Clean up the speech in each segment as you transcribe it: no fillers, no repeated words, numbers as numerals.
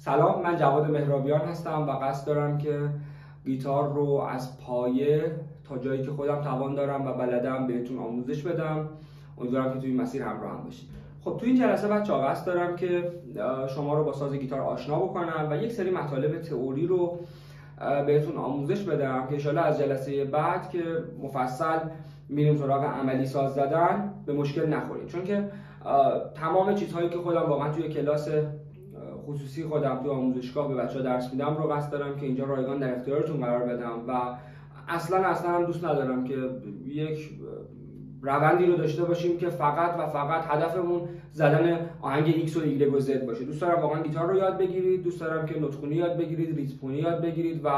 سلام، من جواد مهرابیان هستم و قصد دارم که گیتار رو از پایه تا جایی که خودم توان دارم و بلدم بهتون آموزش بدم. امیدوارم که توی این مسیر همراه هم باشید. خب توی این جلسه بچه‌ها قصد دارم که شما رو با ساز گیتار آشنا بکنم و یک سری مطالب تئوری رو بهتون آموزش بدم که ان شاءالله از جلسه بعد که مفصل میریم سراغ عملی ساز زدن به مشکل نخورید، چون که تمام چیزهایی که خودم واقعا توی کلاس خصوصی خودم توی آموزشگاه به بچه‌ها درس میدم رو قصد دارم که اینجا رایگان در اختیارتون قرار بدم و اصلا هم دوست ندارم که یک روندی رو داشته باشیم که فقط هدفمون زدن آهنگ X و Y و Z باشه. دوست دارم واقعا گیتار رو یاد بگیرید، دوست دارم که نوت‌خوانی یاد بگیرید، ریتم‌خوانی یاد بگیرید و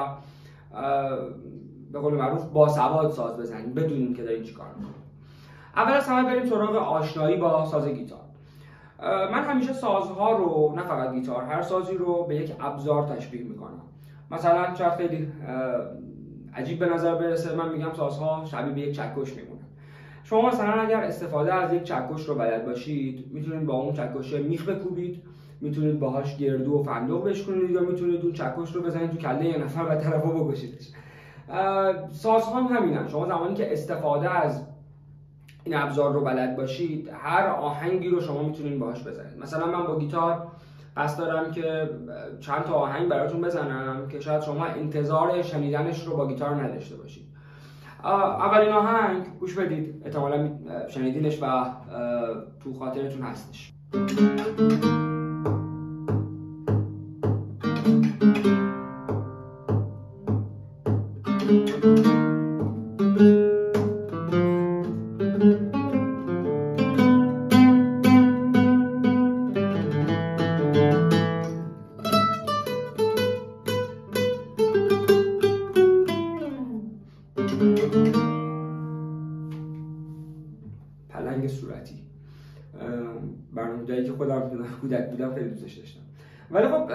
به قول معروف باسواد ساز بزنید بدونید که دارین چیکار می‌کنید. اول از همه بریم سراغ آشنایی با ساز گیتار. من همیشه سازها رو، نه فقط گیتار، هر سازی رو به یک ابزار تشبیه میکنم. مثلا شاید خیلی عجیب به نظر برسه، من میگم سازها شبیه به یک چکش میمونن. شما مثلا اگر استفاده از یک چکش رو بلد باشید، میتونید با اون چکش میخ بکوبید، میتونید باهاش گردو و فندق بشکنید یا میتونید اون چکش رو بزنید تو کله یه نفر و طرفو بکشیدش. سازها هم همینن. شما زمانی که استفاده از این ابزار رو بلد باشید، هر آهنگی رو شما میتونید باهاش بزنید. مثلا من با گیتار قصد دارم که چند تا آهنگ براتون بزنم که شاید شما انتظار شنیدنش رو با گیتار نداشته باشید. اولین آهنگ گوش بدید، احتمالاً شنیدینش و تو خاطرتون هستش. پلنگ صورتی، برنامه‌ای که خودم کودک بودم خیلی دوستش داشتم. ولی خب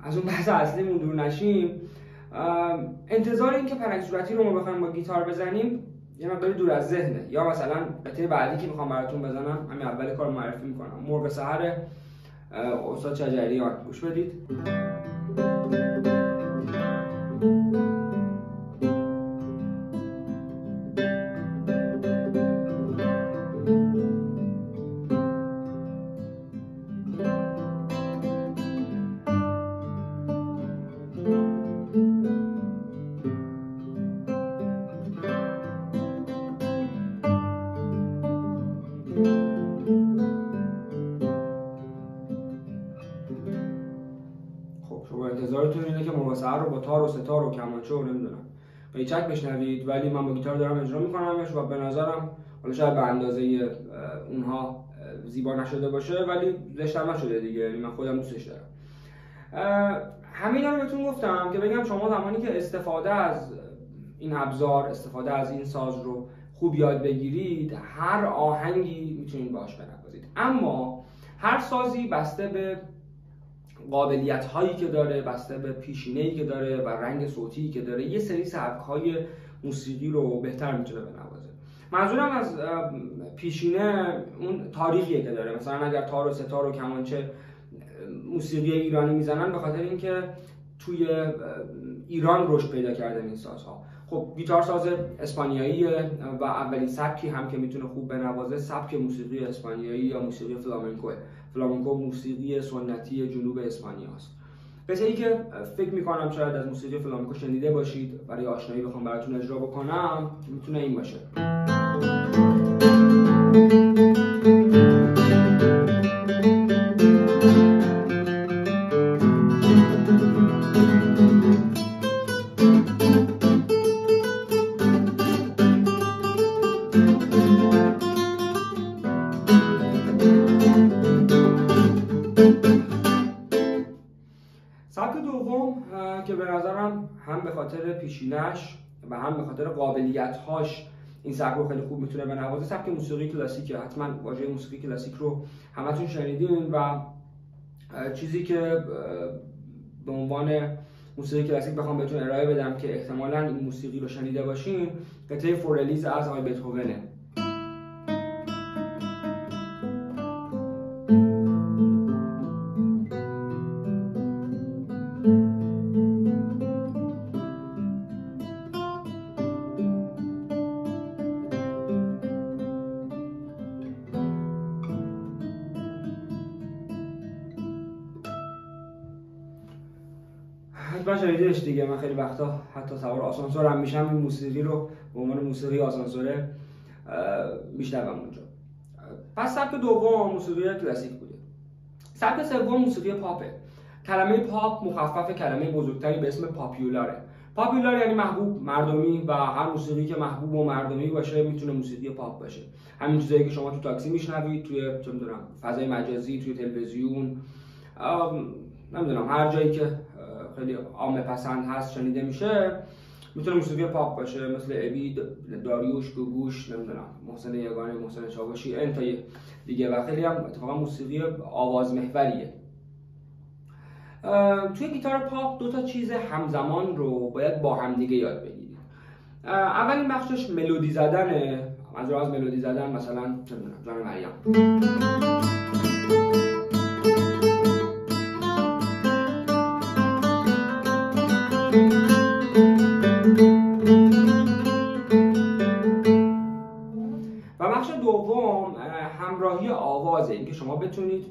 از اون بحث اصلیمون دور نشیم، انتظار این که پلنگ صورتی رو ما بخوایم با گیتار بزنیم یه مقداری دور از ذهنه. یا مثلا قطعه بعدی که میخوام براتون بزنم، همین اول کار معرفی میکنم، مرغ سحر استاد شجریان. گوش بدید. انتظارتون اینه که مرغ سحر رو با تار و ستار و کمانچه و نمیدونم قیچک بشنوید، ولی من با گیتار دارم اجرا میکنمش و به نظرم حالا شاید به اندازه اونها زیبا نشده باشه ولی زشتم نشده دیگه، یعنی من خودم دوستش دارم. همینا رو بهتون گفتم که بگم شما زمانی که استفاده از این ابزار، استفاده از این ساز رو خوب یاد بگیرید، هر آهنگی میتونید باهاش بنوازید. اما هر سازی بسته به قابلیت هایی که داره، بسته به پیشینه‌ای که داره و رنگ صوتی که داره، یه سری سبک‌های موسیقی رو بهتر میتونه بنوازه. منظورم از پیشینه اون تاریخیه که داره. مثلا اگر تار و ستار و کمانچه موسیقی ایرانی میزنن به خاطر اینکه توی ایران رشد پیدا کردن این سازها. خب گیتار ساز اسپانیاییه و اولین سبکی هم که میتونه خوب بنوازه سبک موسیقی اسپانیایی یا موسیقی فلامنکوه. فلامنکو موسیقی سنتی جنوب اسپانیا است. قطعه‌ای که فکر میکنم شاید از موسیقی فلامنکو شنیده باشید، برای آشنایی بخوام براتون اجرا بکنم میتونه این باشه. سبک دوم که به نظرم هم به خاطر پیشینش و هم به خاطر قابلیت‌هاش این سبک رو خیلی خوب میتونه بنوازه، سبک موسیقی کلاسیکه. حتما واژه موسیقی کلاسیک رو همتون شنیدین و چیزی که به عنوان موسیقی کلاسیک بخوام بهتون ارائه بدم که احتمالاً این موسیقی رو شنیده باشین، قطعه فورلیز از آقای بتهوونه. حتما شنیدیش دیگه. من خیلی وقتا حتی سوار آسانسور هم میشم، این موسیقی رو به عنوان موسیقی آسانسوره میشنوم اونجا. پس سبک دوم موسیقی کلاسیک بوده. سبک سوم موسیقی پاپه. کلمه پاپ مخفف کلمه بزرگتری به اسم پاپیولاره. پاپیولار یعنی محبوب، مردمی، و هر موسیقی که محبوب و مردمی باشه میتونه موسیقی پاپ باشه. همین چیزایی که شما تو تاکسی میشنوید، توی چه میدونم فضای مجازی، توی تلویزیون، نمیدونم هر جایی که خیلی عامه پسند هست شنیده میشه میتونه موسیقی پاپ باشه، مثل ابی، داریوش، گوگوش، نمیدونم محسن یگانه، محسن چاوشی، انتای دیگه، و خیلی هم اتفاقا موسیقی آواز محوریه. توی گیتار پاپ دو تا چیز همزمان رو باید با هم دیگه یاد بگیرید. اولین بخشش ملودی زدنه. از ملودی زدن مثلا نمیدونم جان مریم، و بخش دوم همراهی آوازه. اینکه شما بتونید،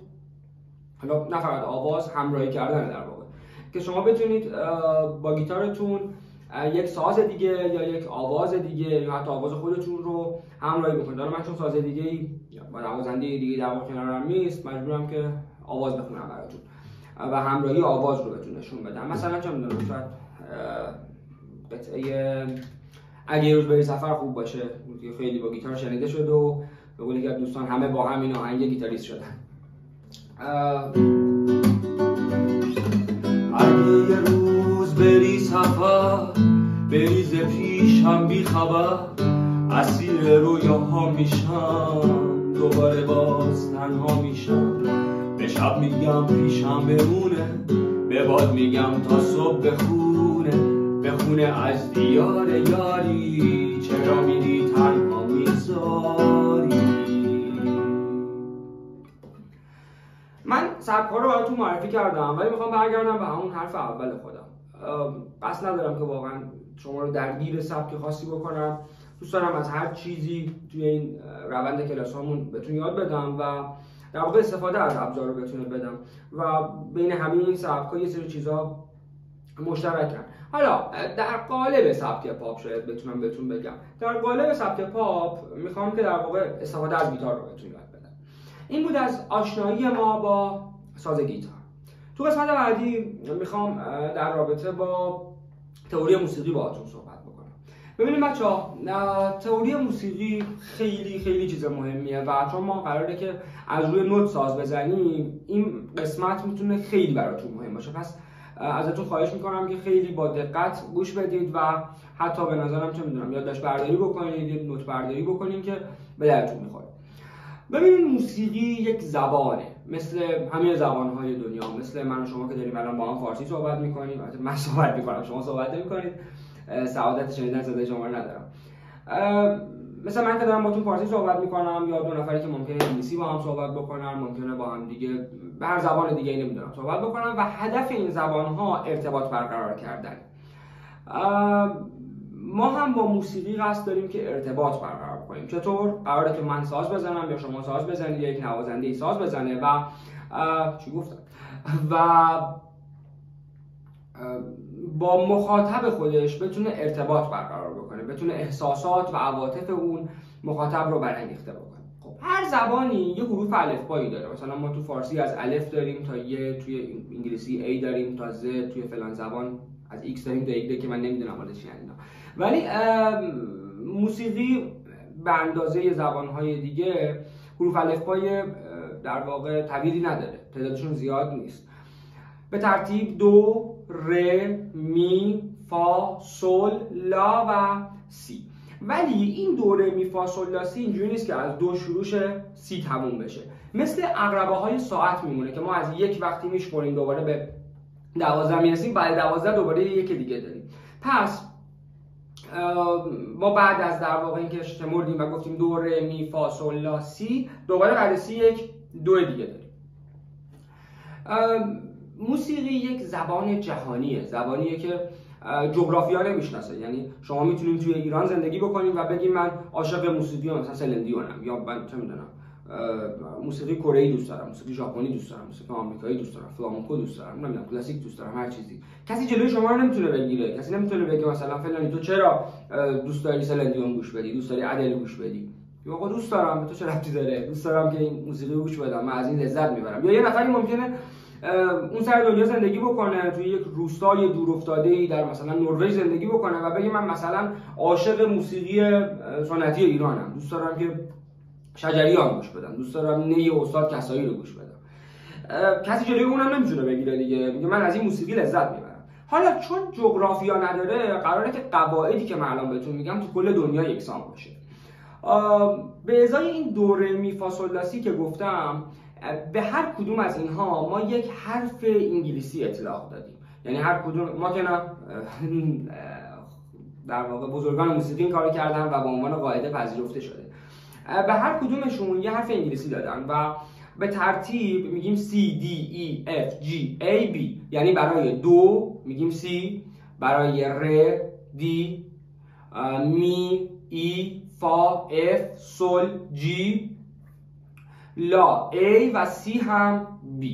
حالا نه فقط آواز، همراهی کردن در واقع، که شما بتونید با گیتارتون یک ساز دیگه یا یک آواز دیگه یا حتی آواز خودتون رو همراهی بکنید. حالا من چون ساز دیگه‌ای با نوازنده دیگه در واقع کنارم نیست، مجبورم که آواز بخونم براتون و همراهی آواز رو بهتون نشون بدم. مثلا چه می‌دونم، شاید قطعه اگه روز بری سفر خوب باشه، خیلی با گیتار شنیده شده و به قول یکی از دوستان همه با همین آهنگ گیتاریست شدن. اگه یه روز بری سفر، بری ز پیشم بی خبر، اسیر رویاها میشم، دوباره باز تنها میشم. به شب میگم پیشم بمونه، به باد میگم تا صبح بخونه از دیار یاری، چرا میری تنها میذاری. من سبک‌ها رو براتون معرفی کردم، ولی میخوام برگردم به همون حرف اول خودم. قصد ندارم که واقعا شما رو درگیر سبک خاصی بکنم. دوست دارم از هر چیزی توی این روند کلاس هامون بهتون یاد بدم و در واقع استفاده از ابزار رو بتونه بدم و بین همین این سبک‌ها یه سری چیزا مشترکن. حالا در قالب سبک پاپ شاید بتونم بهتون بگم. در قالب سبک پاپ میخوام که در واقع استفاده از گیتار رو بهتون یاد بدم. این بود از آشنایی ما با ساز گیتار. تو قسمت بعدی میخوام در رابطه با تئوری موسیقی باهاتون صحبت بکنم. ببینید بچه‌ها، تئوری موسیقی خیلی چیز مهمیه و چون ما قراره که از روی نوت ساز بزنیم، این قسمت میتونه خیلی براتون مهم باشه. پس ازتون خواهش میکنم که خیلی با دقت گوش بدید و حتی به نظرم چه میدونم یادداشت برداری بکنید، نوت برداری بکنید که به درتون میخوره. ببینید موسیقی یک زبانه، مثل همه زبانهای دنیا، مثل من و شما که داریم الان با هم فارسی صحبت میکنیم. من صحبت میکنم، شما صحبت نمیکنید، سعادت شنیدن صدای شما رو ندارم. مثل من که دارم باتون فارسی صحبت میکنم، یا دو نفری که ممکنه انگلیسی با هم صحبت بکنن، ممکنه با هم دیگه به هر زبان دیگه نمیدونم صحبت بکنن و هدف این زبانها ارتباط برقرار کردن. ما هم با موسیقی قصد داریم که ارتباط برقرار کنیم. چطور؟ قراره که من ساز بزنم یا شما ساز بزنید یا یک نوازنده ساز بزنه و چی گفتم؟ و با مخاطب خودش بتونه ارتباط برقرار بکنه، بتونه احساسات و عواطف اون مخاطب رو برانگیخته بکنه. خب هر زبانی یه حروف الفبایی داره. مثلا ما تو فارسی از الف داریم تا ی، توی انگلیسی A داریم تا Z، توی فلان زبان از X داریم تا Y که من نمیدونم حالش چیه اینا. ولی موسیقی به اندازه زبان‌های دیگه حروف الفبای در واقع طویلی نداره، تعدادشون زیاد نیست. به ترتیب دو، ر، می، فا، سل، لا و سی. ولی این دو، ر، می، فا، سل، لا، سی اینجوری نیست که از دو شروع شه سی تموم بشه. مثل عقربه‌های ساعت میمونه که ما از یک وقتی میشمریم دوباره به 12 میرسیم، بعد 12 دوباره یک دیگه داریم. پس ما بعد از در واقع اینکه شمردیم و گفتیم دو، ر، می، فا، سل، لا، سی، دوباره بعد سی یک دو دیگه داریم. موسیقی یک زبان جهانیه، زبانیه که جغرافیا نمیشناسه. یعنی شما میتونید توی ایران زندگی بکنید و بگید من عاشق موسیقی مثلا سلندیونم، یا من چه میدونم موسیقی کره‌ای دوست دارم، موسیقی ژاپنی دوست دارم، موسیقی آمریکایی دوست دارم، فلامنکو دوست دارم، نمیدونم کلاسیک دوست دارم، هر چیزی. کسی جلوی شما رو نمیتونه بگیره. کسی نمیتونه بگه مثلا فلانی تو چرا دوست داری سلندیون گوش بدی، دوست داری ادل گوش بدی. یا آقا دوست دارم، به تو چه ربطی داره؟ دوست دارم که این موسیقی رو گوش بدم، من از این لذت میبرم. یا یه نفری ممکنه اون سر دنیا زندگی بکنه، توی یک روستای دورافتاده‌ای در مثلا نروژ زندگی بکنه و بگه من مثلا عاشق موسیقی سنتی ایرانم، دوست دارم که شجریان گوش بدم، دوست دارم نی استاد کسایی رو گوش بدم. کسی جلوی اونم نمیتونه بگیره دیگه، میگه من از این موسیقی لذت میبرم. حالا چون جغرافیا نداره، قراره که قواعدی که من الان بهتون میگم تو کل دنیا یکسان باشه. به ازای این دوره می فا صل لا سی که گفتم، به هر کدوم از اینها ما یک حرف انگلیسی اطلاق دادیم. یعنی هر کدوم ما که نه در واقع بزرگان موسیقی این کارو کردن و به عنوان قاعده پذیرفته شده. به هر کدومشون یه حرف انگلیسی دادن و به ترتیب میگیم C, D, E, F, G, A, B. یعنی برای دو میگیم C، برای ر D، می E، فا F، سل G، لا A و C هم B.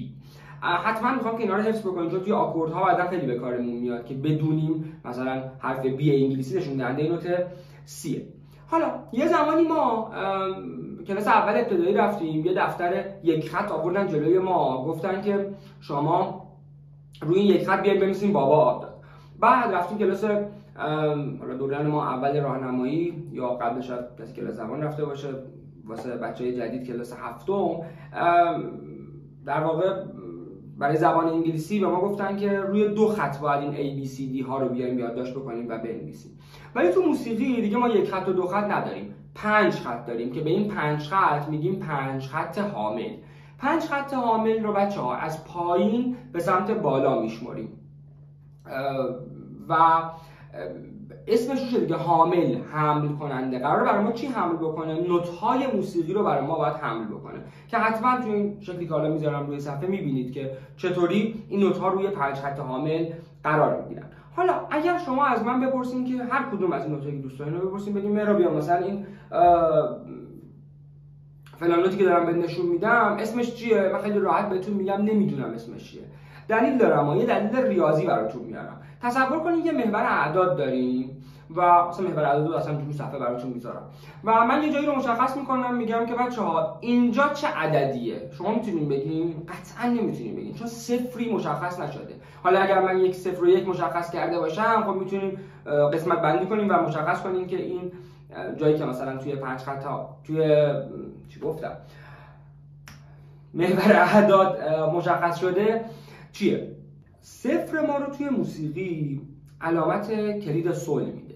حتما میخوام که اینا رو حفظ بکنید چون توی آکوردها بعدا خیلی به کارمون میاد که بدونیم مثلا حرف B انگلیسی نشون دهنده نوت C. حالا یه زمانی ما کلاس اول ابتدایی رفتیم، یه دفتر یک خط آوردن جلوی ما، گفتن که شما روی یک خط بیاین بنویسین بابا آب داد. بعد رفتیم کلاس حالا دوران ما اول راهنمایی یا قبلش کسی کلاس زبان رفته باشه، واسه بچهای جدید کلاس هفتم، در واقع برای زبان انگلیسی به ما گفتن که روی دو خط باید این ABCD ها رو بیایم یادداشت بکنیم و بنویسیم. ولی تو موسیقی دیگه ما یک خط و دو خط نداریم، 5 خط داریم که به این 5 خط میگیم 5 خط حامل. 5 خط حامل رو بچه‌ها از پایین به سمت بالا میشماریم و اسمش رو دیگه حامل، حمل کننده. قراره برای ما چی حمل بکنه؟ نوت‌های موسیقی رو برای ما باید حمل بکنه که حتما تو این شکلی که حالا میذارم روی صفحه میبینید که چطوری این نوت‌ها روی 5 خط حامل قرار میگیرن. حالا اگر شما از من بپرسین که هر کدوم از این نوت‌هایی که دوست دارین رو بپرسین، بگین مهراب بیا مثلا این فلان نوتی که دارم بهت نشون میدم اسمش چیه؟ من خیلی راحت بهتون میگم نمیدونم اسمش چیه. دلیل دارم، یه دلیل ریاضی براتون میارم. تصور کنید یه محور اعداد داریم و مثلا محور اعداد رو اصلا جلوی صفحه براتون میذارم و من یه جایی رو مشخص میکنم، میگم که بچه‌ها اینجا چه عددیه. شما میتونین بگین؟ قطعا نمیتونین بگین چون صفری مشخص نشده. حالا اگر من یک صفر و یک مشخص کرده باشم، خب میتونیم قسمت بندی کنیم و مشخص کنیم که این جایی که مثلا توی 5 خط ها توی چی گفتم محور اعداد مشخص شده چیه. صفر ما رو توی موسیقی علامت کلید سل میده.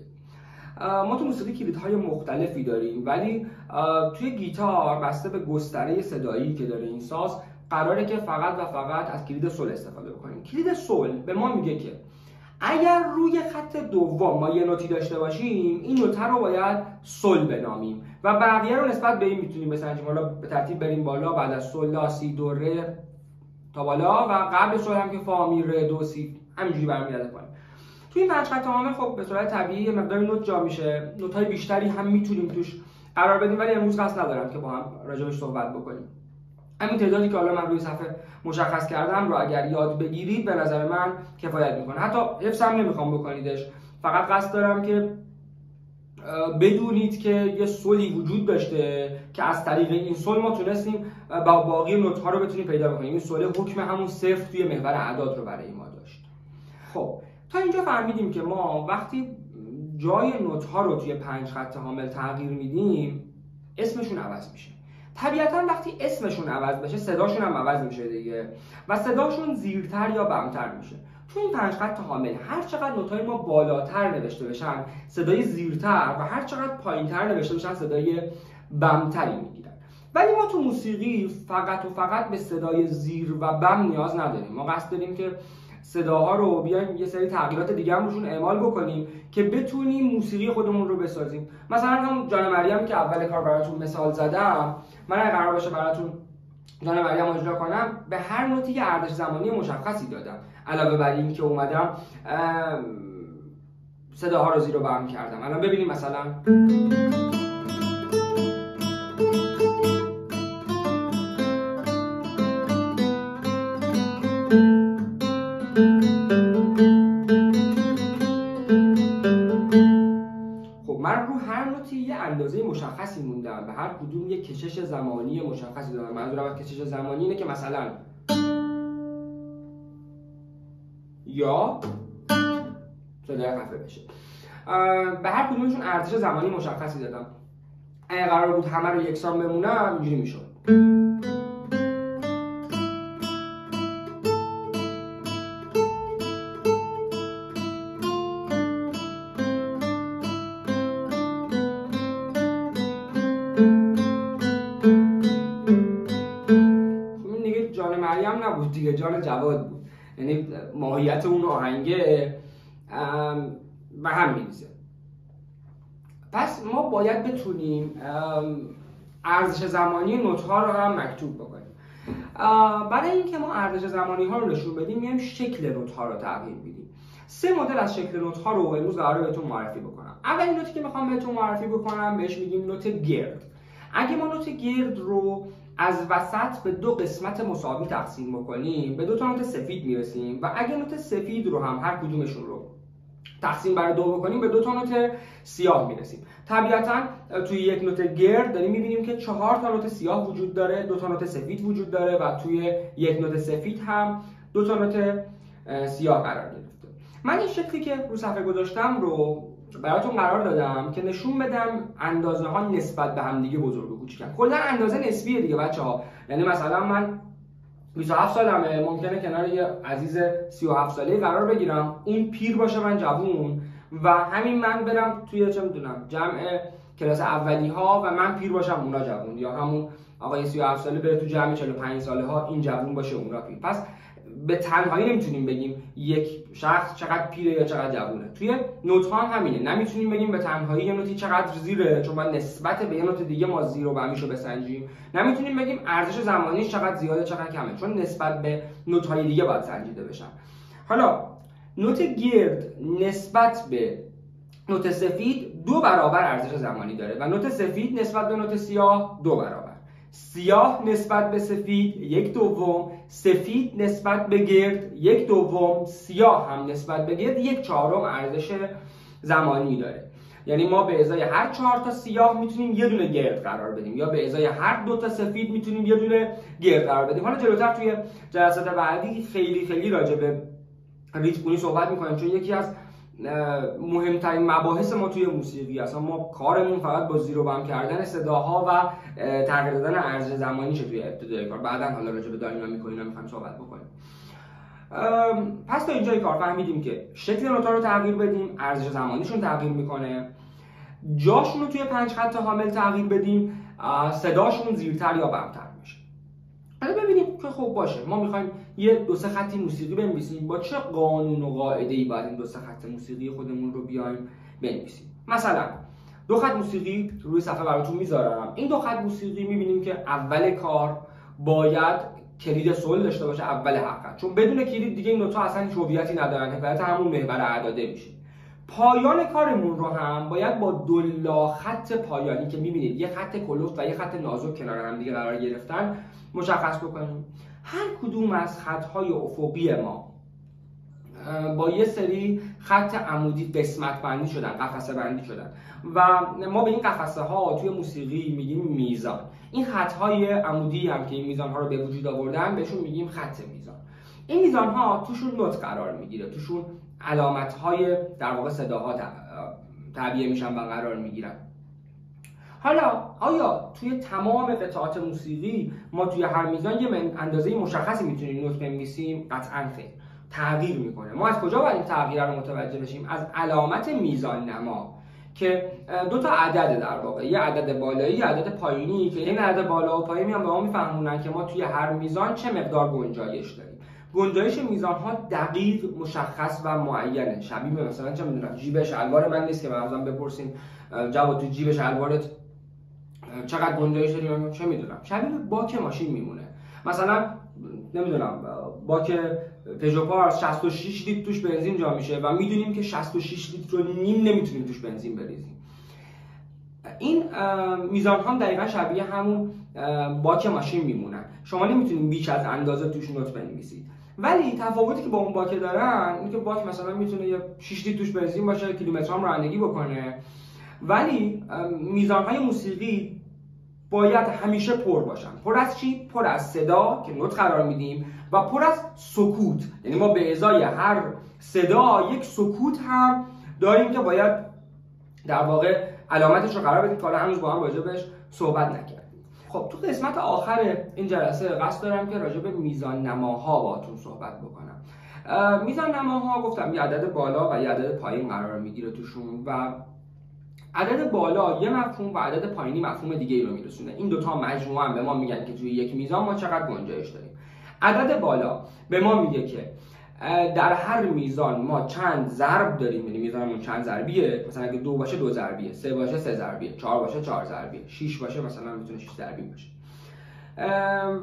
ما تو موسیقی کلیدهای مختلفی داریم ولی توی گیتار بسته به گستره صدایی که داره این ساز قراره که فقط و فقط از کلید سل استفاده بکنیم. کلید سل به ما میگه که اگر روی خط دوم ما یه نوتی داشته باشیم، این نوت رو باید سل بنامیم و بقیه رو نسبت به این میتونیم بسنجیم. حالا به ترتیب بریم بالا، بعد از سل لا سی دو ره تا بالا و قبل سل هم که فا می ره دو سی، همینجوری برمیگرده پایین. توی این 5 خط حامل خب به صورت طبیعی یه مقدار نوت جا میشه، نوت‌های بیشتری هم میتونیم توش قرار بدیم ولی امروز قصد ندارم که با هم راجعش صحبت بکنیم. همین تعدادی که حالا من روی صفحه مشخص کردم رو اگر یاد بگیرید به نظر من کفایت میکنه. حتی حفظ هم نمیخوام بکنیدش، فقط قصد دارم که بدونید که یه سلی وجود داشته که از طریق این سل ما تونستیم با باقی نوت ها رو بتونیم پیدا بکنیم. این سل حکم همون صفر توی محور اعداد رو برای ما داشت. خب تا اینجا فهمیدیم که ما وقتی جای نوت ها رو توی 5 خط حامل تغییر میدیم اسمشون عوض میشه. طبیعتا وقتی اسمشون عوض بشه صداشون هم عوض میشه دیگه و صداشون زیرتر یا بمتر میشه. تو این 5 خط حامل هر چقدر نوت‌های ما بالاتر نوشته بشن صدای زیرتر و هر چقدر پایینتر نوشته بشن صدای بمتری میگیرن. ولی ما تو موسیقی فقط و فقط به صدای زیر و بم نیاز نداریم. ما قصد داریم که صداها رو بیایم یه سری تغییرات دیگه هم روشون اعمال بکنیم که بتونیم موسیقی خودمون رو بسازیم. مثلا هم جان مریم که اول کار براتون مثال زدم، من اگه قرار باشه براتون جان مریم اجرا کنم به هر نوتی یه ارزش زمانی مشخصی دادم. علاوه بر این که اومدم صداها رو زیر و بم کردم. الان ببینیم مثلا اندازه مشخصی موندم، به هر کدوم یک کشش زمانی مشخصی دادم. منظورم از کشش زمانی اینه که مثلا یا صدای خفه بشه، به هر کدومشون ارزش زمانی مشخصی دادم. اگه قرار بود همه رو یکسان بمونم اینجوری میشد. نبود دیگه، جان جواد بود. یعنی ماهیت اون آهنگه به هم میریزه. پس ما باید بتونیم ارزش زمانی نوت‌ها رو هم مکتوب بکنیم. برای اینکه ما ارزش زمانی ها رو نشون بدیم میایم شکل نوت‌ها رو تغییر میدیم. 3 مدل از شکل نوت‌ها رو امروز قراره بهتون معرفی بکنم. اولین نوتی که میخوام بهتون معرفی بکنم بهش میگیم نوت گرد. اگه ما نوت گرد رو از وسط به 2 قسمت مساوی تقسیم بکنیم به 2 تا نوت سفید میرسیم و اگه نوت سفید رو هم هر کدومشون رو تقسیم بر 2 بکنیم به 2 تا نوت سیاه میرسیم. طبیعتاً توی یک نوت گرد داریم میبینیم که 4 تا نوت سیاه وجود داره، 2 تا نوت سفید وجود داره و توی یک نوت سفید هم 2 تا نوت سیاه قرار گرفته. من این شکلی که رو صفحه گذاشتم رو براتون قرار دادم که نشون بدم اندازه ها نسبت به هم دیگه بزرگ و کوچیکن. کلا اندازه نسبیه دیگه بچه‌ها. یعنی مثلا من 27 سالمه، ممکنه کنار یه عزیز 37 ساله قرار بگیرم، اون پیر باشه من جوون و همین من برم توی چه میدونم جمع کلاس اولی ها و من پیر باشم اونا جوون، یا همون آقای 37 ساله بره تو جمع 45 ساله ها این جوون باشه اونا پیر. پس به تنهایی نمیتونیم بگیم یک شخص چقدر پیره یا چقدر جوونه. توی نوت ها هم همینه، نمیتونیم بگیم به تنهایی یه نوتی چقدر زیره چون باید نسبت به یه نوت دیگه ما زیر و بمیشو بسنجیم. نمیتونیم بگیم ارزش زمانیش چقدر زیاده چقدر کمه چون نسبت به نوت های دیگه باید سنجیده بشن. حالا نوت گرد نسبت به نوت سفید 2 برابر ارزش زمانی داره و نوت سفید نسبت به نوت سیاه 2 برابر. سیاه نسبت به سفید 1/2، سفید نسبت به گرد 1/2، سیاه هم نسبت به گرد 1/4 ارزش زمانی داره. یعنی ما به ازای هر 4 تا سیاه میتونیم یه دونه گرد قرار بدیم یا به ازای هر 2 تا سفید میتونیم یه دونه گرد قرار بدیم. حالا جلوتر توی جلسات بعدی خیلی راجع به ریتم‌گونی صحبت میکنیم چون یکی از مهمترین مباحث ما توی موسیقی اصلا ما کارمون فقط با زیر و بم کردن صداها و تغییر دادن ارزش زمانیشه توی ابتدای کار. بعداً حالا راجع به داینامیک و اینا میخوایم صحبت بکنیم. پس تا اینجای کار فهمیدیم که شکل نوت‌ها رو تغییر بدیم، ارزش زمانیشون تغییر میکنه، جاشون رو توی 5 خط حامل تغییر بدیم، صداشون زیرتر یا بمتر میشه. حالا ببینیم که خب باشه ما میخوایم یه 2-3 خطی موسیقی بنویسیم، با چه قانون و قاعده‌ای باید این 2-3 خط موسیقی خودمون رو بیایم بنویسیم. مثلا 2 خط موسیقی روی صفحه براتون میذارم. این 2 خط موسیقی میبینیم که اول کار باید کلید سول داشته باشه اول حلقه، چون بدون کلید دیگه این نوت‌ها اصلا هیچ هویتی ندارن، حکایت همون محور اعداده میشه. پایان کارمون رو هم باید با 2 لاخط پایانی که میبینید یه خط کلفت و یه خط نازک کنار هم دیگه قرار گرفتن مشخص بکنیم. هر کدوم از خط‌های افقی ما با یه سری خط عمودی قسمت بندی شدن، قفسه بندی شدن و ما به این قفسه ها توی موسیقی میگیم میزان. این خط‌های عمودی هم که این میزان ها رو به وجود آوردن بهشون میگیم خط میزان. این میزان ها توشون نوت قرار میگیره، توشون علامت های در واقع صداها تعبیه میشن و قرار میگیرن. حالا آیا توی تمام قطعات موسیقی ما توی هر میزان یه اندازه مشخصی میتونیم نوت بنویسیم؟ قطعاً خیر، تغییر میکنه. ما از کجا باید این تغییر رو متوجه بشیم؟ از علامت میزان نما که 2 تا عدد در واقع، یه عدد بالایی، یه عدد پایینی که این عدد بالا و پایین میان به ما میفهمونن که ما توی هر میزان چه مقدار گنجایش داریم. گنجایش میزان ها دقیق، مشخص و معینه. شبیه به مثلا چه میدونم جیب شلوار من نیست که مثلا بپرسین جواد تو جیب شلوارت چقدر گنجایش داری، چه میدونم شبیه باک ماشین میمونه. مثلا نمیدونم باک پژو پارس 66 لیتر توش بنزین جا میشه و میدونیم که 66 لیتر رو نمیتونیم توش بنزین بریزیم. این میزان ها دقیقا شبیه همون باک ماشین میمونن. شما نمیتونید بیش از اندازه توش نوت بنویسید. ولی تفاوتی که با اون باک دارن اینه که باک مثلا میتونه یه 6 لیتر توش بنزین باشه، کیلومترام رانندگی بکنه ولی میزانهای موسیقی باید همیشه پر باشن. پر از چی؟ پر از صدا که نوت قرار میدیم و پر از سکوت. یعنی ما به ازای هر صدا یک سکوت هم داریم که باید در واقع علامتش رو قرار بدیم که حالا هنوز با هم راجع بهش صحبت نکردیم. خب تو قسمت آخر این جلسه قصد دارم که راجع به میزان نماها باهاتون صحبت بکنم. میزان نماها گفتم یه عدد بالا و یه عدد پایین قرار میگیره توشون و عدد بالا یه مفهوم و عدد پایینی مفهوم دیگه ای رو میرسونه. این دوتا مجموعاً به ما میگن که توی یک میزان ما چقدر گنجایش داریم. عدد بالا به ما میگه که در هر میزان ما چند ضرب داریم، یعنی میزانمون چند ضربیه. مثلا اگه 2 باشه 2 ضربیه، 3 باشه 3 ضربیه، 4 باشه 4 ضربیه، 6 باشه مثلا میتونه 6 ضربی باشه.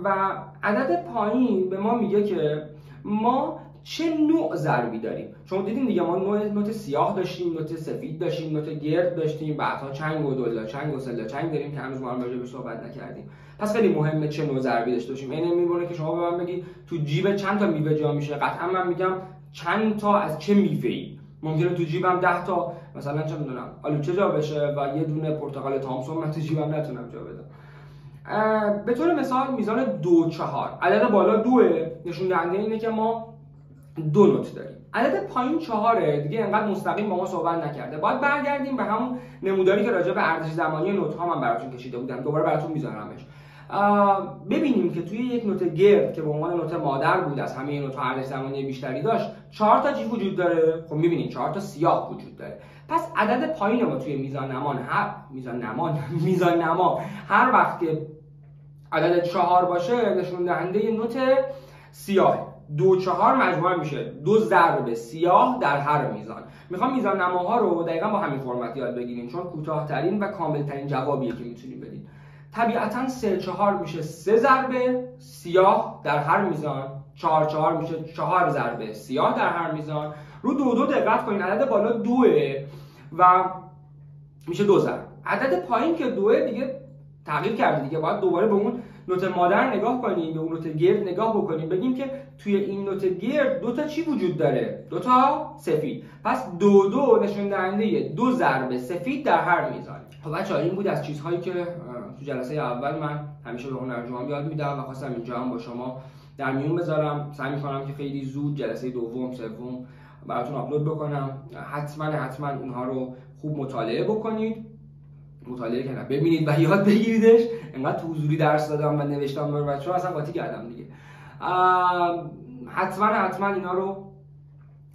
و عدد پایین به ما میگه که ما چه نوع ضربی داریم. چون دیدیم دیگه ما نوت سیاه داشتیم، نوت سفید داشتیم، نوت گرد داشتیم، بعدها چنگ و دولا چنگ و سلا چنگ داریم که هنوز ما هم راجع بهش صحبت نکردیم. پس خیلی مهمه چه نوع ضربی داشته باشیم. یعنی میمونه که شما به من بگی تو جیب چند تا میوه جا میشه، قطعا من میگم چند تا از چه میوه‌ای. ممکنه تو جیبم 10 تا مثلا چه میدونم آلوچه جا بشه و یه دونه پرتقال تامسون من تو جیبم نتونم جا بدم. به طور مثال میزان 2 4 عدد بالا 2 نشون دهنده اینه که ما 2 نوت داریم. عدد پایین 4 دیگه انقدر مستقیم با ما صحبت نکرده. باید برگردیم به همون نموداری که راجع به ارزش زمانی نوت ها من براتون کشیده بودم. دوباره براتون میذارمش. ببینیم که توی یک نوت گرد که به عنوان نوت مادر بود از همه نوت ها ارزش زمانی بیشتری داشت 4 تا چی وجود داره؟ خب میبینید 4 تا سیاه وجود داره. پس عدد پایین ما توی میزان نما هر وقت که عدد 4 باشه نشون دهنده نوت سیاه. 2 4 مجموعه میشه 2 ضرب سیاه در هر میزان. میخوام میزان نماها رو دقیقاً با همین فرمت یاد بگیریم چون کوتاه‌ترین و کامل‌ترین جوابیه که میتونیم بدیم. طبیعتاً 3 4 میشه 3 ضرب سیاه در هر میزان، 4 4 میشه 4 ضرب سیاه در هر میزان. رو 2 2 دقت کنین، عدد بالا 2 و میشه 2 ضرب. عدد پایین که 2 دیگه تغییر کرده دیگه، باید دوباره به اون نوت مادر نگاه کنیم، به اون نوت گرد نگاه بکنیم، بگیم که توی این نوت گرد 2 تا چی وجود داره؟ 2 تا سفید. پس 2 2 نشون دهنده 2 ضرب سفید در هر میزان. خب بچه‌ها این بود از چیزهایی که تو جلسه اول من همیشه به هنرجوام یاد میدم و خواستم اینجا هم با شما در میون بذارم. سعی می‌کنم که خیلی زود جلسه دوم سوم براتون آپلود بکنم. حتما اینها رو خوب مطالعه بکنید. مطالعه کنید، ببینید و یاد بگیریدش. انقدر تو حضوری درس دادم و نوشتم برای بچه‌ها اصلا قاطی کردم دیگه. حتما اینا رو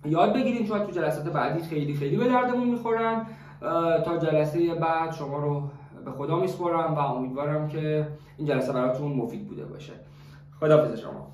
یاد بگیرید چون تو جلسات بعدی خیلی به دردمون میخورن. تا جلسه بعد شما رو به خدا میسپارم و امیدوارم که این جلسه براتون مفید بوده باشه. خداحافظ شما.